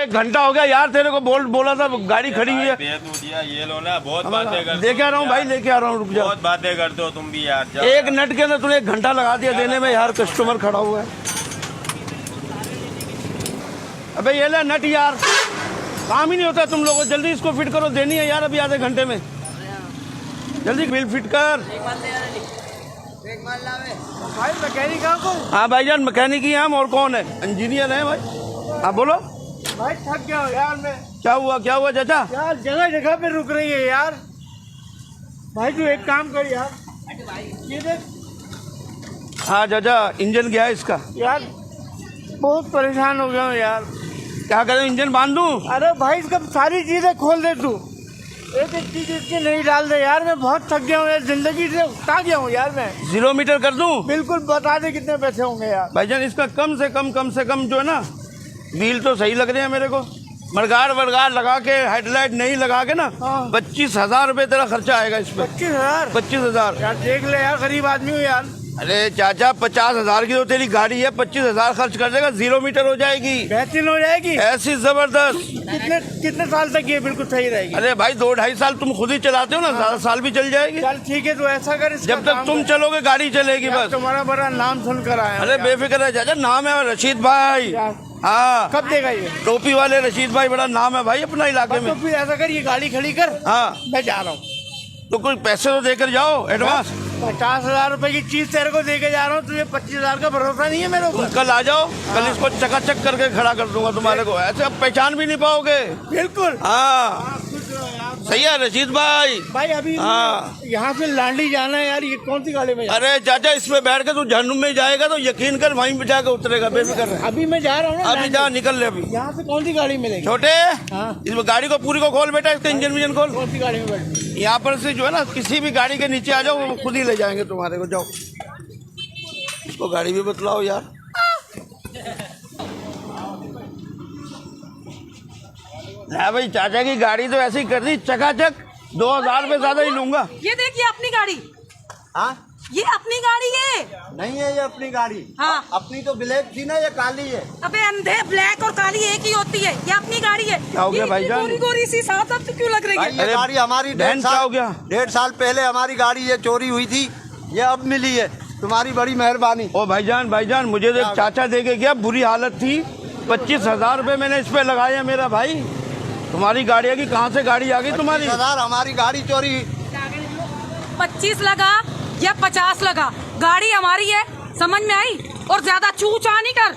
1 घंटा हो गया यार, तेरे को बोला था गाड़ी खड़ी हुई है। ये लो ना, बहुत बातें करते लेके आ रहा हूँ भाई, लेके आ रहा हूँ, रुक जा। बहुत बातें करते हो तुम भी यार। 1 मिनट के अंदर तूने 1 घंटा लगा दिया देने में यार, कस्टमर खड़ा हुआ है। अबे ये ले नट यार, काम ही नहीं होता तुम लोगों को। जल्दी इसको फिट करो, देनी है यार अभी आधे घंटे में। जल्दी बिल फिट कर। भाई मैकेनिक को। हाँ भाईजान, मैकेनिक ही हम, और कौन है? इंजीनियर है भाई। हाँ बोलो भाई थक गया हूँ यार मैं। क्या हुआ चाचा? यार जगह जगह पे रुक रही है यार। भाई तू एक काम कर यार, ये देख। हाँ चाचा, इंजन गया है इसका। यार बहुत परेशान हो गया हूँ यार। क्या करें, इंजन बांध दूं? अरे भाई इसका सारी चीजें खोल दे तू, एक एक चीज इसकी नहीं डाल दे यार। मैं बहुत थक गया हूँ यार, जिंदगी से उठा गया हूँ यार मैं। 0 मीटर कर दूं? बिल्कुल, बता दे कितने पैसे होंगे यार। भाईजान इसका कम से कम जो है ना, व्हील तो सही लग रहे हैं मेरे को। मरगाड़ लगा के, हेडलाइट नहीं लगा के ना, 25,000 रुपये तेरा खर्चा आएगा इस पे। 25,000? 25,000 यार देख ले यार, गरीब आदमी हूँ यार। अरे चाचा, 50,000 की तो तेरी गाड़ी है, 25,000 खर्च कर देगा, 0 मीटर हो जाएगी। बेहतरीन हो जाएगी, ऐसी जबरदस्त। कितने साल तक ये बिल्कुल सही रहेगी? अरे भाई 2-2.5 साल तुम खुद ही चलाते हो ना, 7 साल भी चल जाएगी। चल ठीक है, तो ऐसा कर, जब तक तुम चलोगे गाड़ी चलेगी बस। तुम्हारा बड़ा नाम सुनकर आया। अरे बेफिक्र है चाचा, नाम है रशीद भाई। हाँ, कब देगा ये? टोपी वाले रशीद भाई, बड़ा नाम है भाई अपना इलाके में। तो फिर ऐसा कर, ये गाड़ी खड़ी कर। हाँ, मैं जा रहा हूँ। तो कुछ पैसे तो देकर जाओ एडवांस। 50,000 रुपए की चीज तेरे को देके जा रहा हूँ, तुझे 25,000 का भरोसा नहीं है मेरे तुम ऊपर? कल आ जाओ, कल इसको चकाचक करके खड़ा कर दूंगा तुम्हारे को। ऐसे अब पहचान भी नहीं पाओगे। बिल्कुल। हाँ सही है रशीद भाई। भाई अभी हाँ, यहाँ से लांडी जाना है यार, ये कौन सी गाड़ी में? अरे चाचा, इसमें बैठ के तू जहन्नुम में जाएगा तो यकीन कर वहीं पे जाकर उतरेगा, बेफिक्र रह। अभी मैं जा रहा हूँ ना। अभी जा, निकल ले अभी। यहाँ से कौन सी गाड़ी मिलेगी? छोटे, हाँ। इसमें गाड़ी को पूरी को खोल बेटा, इसका इंजन विजन खोल। कौन सी गाड़ी में बैठी? यहाँ पर से जो है ना, किसी भी गाड़ी के नीचे आ जाओ, वो खुद ही ले जाएंगे तुम्हारे को। जाओ, इसको गाड़ी भी बतलाओ यार। ना भाई, चाचा की गाड़ी तो ऐसी कर दी चकाचक, 2,000 रुपये ज्यादा ही लूंगा। ये देखिए अपनी गाड़ी। हाँ, ये अपनी गाड़ी है। नहीं है ये अपनी गाड़ी। हाँ। अपनी तो ब्लैक थी ना, ये काली है। अबे अंधे, ब्लैक और काली एक ही होती है। ये अपनी गाड़ी है। क्या हो गया भाईजान? गोरी गोरी सी साफ साफ तो क्यों लग रही भाई है? ये गाड़ी हमारी बहन, क्या हो गया? 1.5 साल पहले हमारी गाड़ी ये चोरी हुई थी, ये अब मिली है। तुम्हारी बड़ी मेहरबानी। ओ भाईजान, मुझे तो एक चाचा दे के गया, बुरी हालत थी। 25,000 रुपये मैंने इस पे लगाया मेरा भाई। तुम्हारी गाड़ी आ गई, कहाँ से गाड़ी आ गई तुम्हारी? 25,000 हमारी गाड़ी चोरी। 25 लगा या 50 लगा, गाड़ी हमारी है, समझ में आई? और ज्यादा चू चा नहीं कर।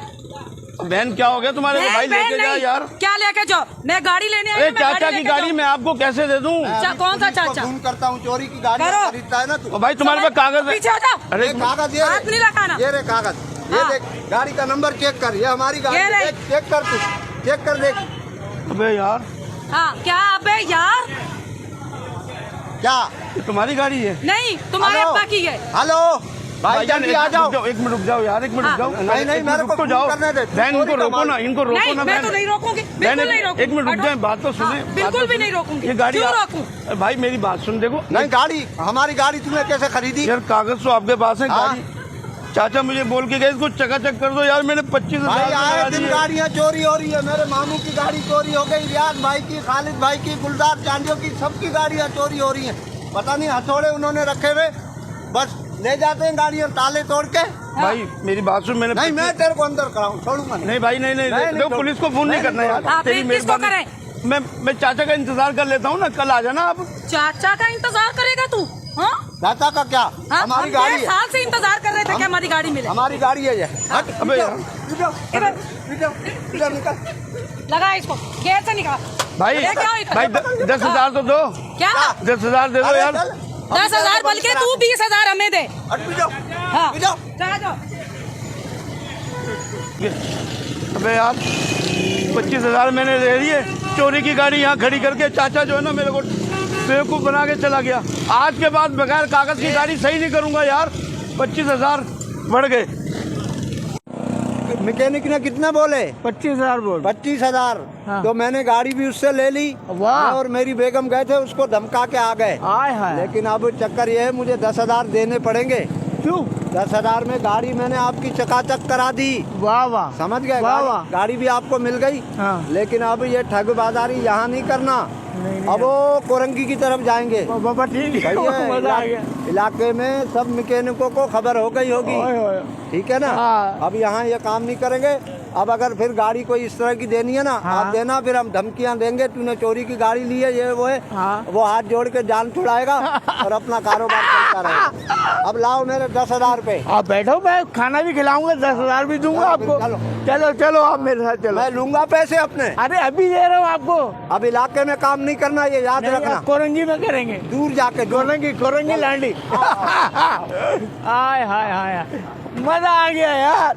बहन क्या हो गया तुम्हारे को? भाई लेके जा यार। क्या लेके जाओ? मैं गाड़ी लेने आई अरे हूं, मैं चाचा की लेके गाड़ी जाऊं। मैं आपको कैसे दे दूं? कौन सा चाचा? फोन करता हूँ, चोरी की गाड़ी करो। खरीदता है ना तू। ओ भाई तुम्हारे पे कागज है? पीछे हो जाओ। अरे ये कागज, ये हाथ नहीं लगाना। ये रे कागज, ये हाँ। देख, गाड़ी का नंबर चेक कर, ये हमारी गाड़ी ये है। ले। चेक कर तू, चेक कर देख। अबे यार, हाँ क्या? अबे यार, क्या ये तुम्हारी गाड़ी है? नहीं तुम्हारे हेलो? अब्बा की है। हेलो भाई, जल्दी आ जाओ। 1 मिनट रुक जाओ यार, 1 मिनट रुक जाओ। नहीं, एक मिनट मेरे रुक को तो जाओ। फोन करने दे। बहन इनको रोको ना, इनको रोको नहीं, ना मैं तो बहन। नहीं रोकूंगी, बहन, बिल्कुल नहीं रोकूंगी। 1 मिनट रुक जाए, बात तो सुने। हाँ, बिल्कुल भी नहीं रोकूंगी। ये गाड़ी क्यों रोकूं? भाई मेरी बात सुन, देखो नहीं, गाड़ी हमारी गाड़ी तुमने कैसे खरीदी? यार, कागज तो आपके पास है। हाँ। गाड़ी चाचा मुझे बोल के गए, इसको चकाचक कर दो यार। मैंने 25,000 भाई आए लगा दिन दिए। गाड़ियाँ चोरी हो रही है। मेरे मामू की गाड़ी चोरी हो गई, रियाज भाई की, खालिद भाई की, गुलजार चांदियों की, सबकी गाड़ियाँ चोरी हो रही हैं। पता नहीं हथौड़े उन्होंने रखे हुए, बस ले जाते हैं गाड़ियाँ ताले तोड़ के। भाई मेरी बात सुन, मैंने नहीं, मैं तेरे को अंदर कराऊं, छोड़ूंगा नहीं। नहीं भाई, नहीं देखो, पुलिस को फोन नहीं करना यार। हाँ, तेरी फिर किसको मेहरबानी। मैं चाचा का इंतजार कर लेता हूँ ना, कल आ जाना आप। चाचा का इंतजार करेगा तू? हाँ? चाचा का क्या? हाँ, हमारी हम गाड़ी 1.5 है, साल से इंतजार कर रहे थे कि हमारी गाड़ी मिले। हमारी गाड़ी है ये। हट, अबे यार, इधर निकल। लगा इसको, गेट से निकाल। भाई अरे क्या इधर? भाई 10,000 तो दो। क्या? 10,000 दे दो अरे यार। चल, 10,000 बल्कि तू 20,000 हमें दे। हट, पीछे जाओ, हाँ, पीछे जाओ। जा जाओ। अबे यार, 25,000 मैंने दे दिए, चोरी की गाड़ी यहाँ खड़ी करके। चाचा जो है ना, मेरे को बेवकूफ़ बना के चला गया। आज के बाद बगैर कागज की गाड़ी सही नहीं करूँगा यार। 25,000 बढ़ गए। मैकेनिक ने कितने बोले? 25,000 बोल। 25,000। हाँ। तो मैंने गाड़ी भी उससे ले ली। वाह। मैं और मेरी बेगम गए थे, उसको धमका के आ गए। आय हाय। लेकिन अब चक्कर ये है, मुझे 10,000 देने पड़ेंगे। क्यों? 10,000 में गाड़ी मैंने आपकी चकाचक करा दी, वाह वाह, समझ गए। वाह वाह। गाड़ी भी आपको मिल गई। हाँ। लेकिन अब ये ठगबाजारी यहाँ नहीं करना। अब वो कोरंगी की तरफ जाएंगे। बाबा ठीक है, सही है। मजा आ गया। इलाके में सब मैकेनिकों को खबर हो गई होगी, ओए ओए। ठीक है ना। हाँ। अब यहाँ ये काम नहीं करेंगे। अब अगर फिर गाड़ी कोई इस तरह की देनी है ना, हाँ। आप देना, फिर हम धमकियाँ देंगे, तूने चोरी की गाड़ी ली है, ये वो है। हाँ। वो हाथ जोड़ के जान छुड़ाएगा और अपना कारोबार चलता रहेगा। अब लाओ मेरे 10,000 रुपए। आप बैठो, मैं खाना भी खिलाऊंगा, 10,000 भी दूंगा चलो, आपको। चलो। चलो चलो, आप मेरे साथ चलो। मैं लूंगा पैसे अपने। अरे अभी दे रहा हूँ आपको। अब इलाके में काम नहीं करना, ये याद नहीं, रखना। आप कोरंगी में करेंगे। दूर जाके कोरंगी लांडी। हाय हाय हाय, मजा आ गया यार।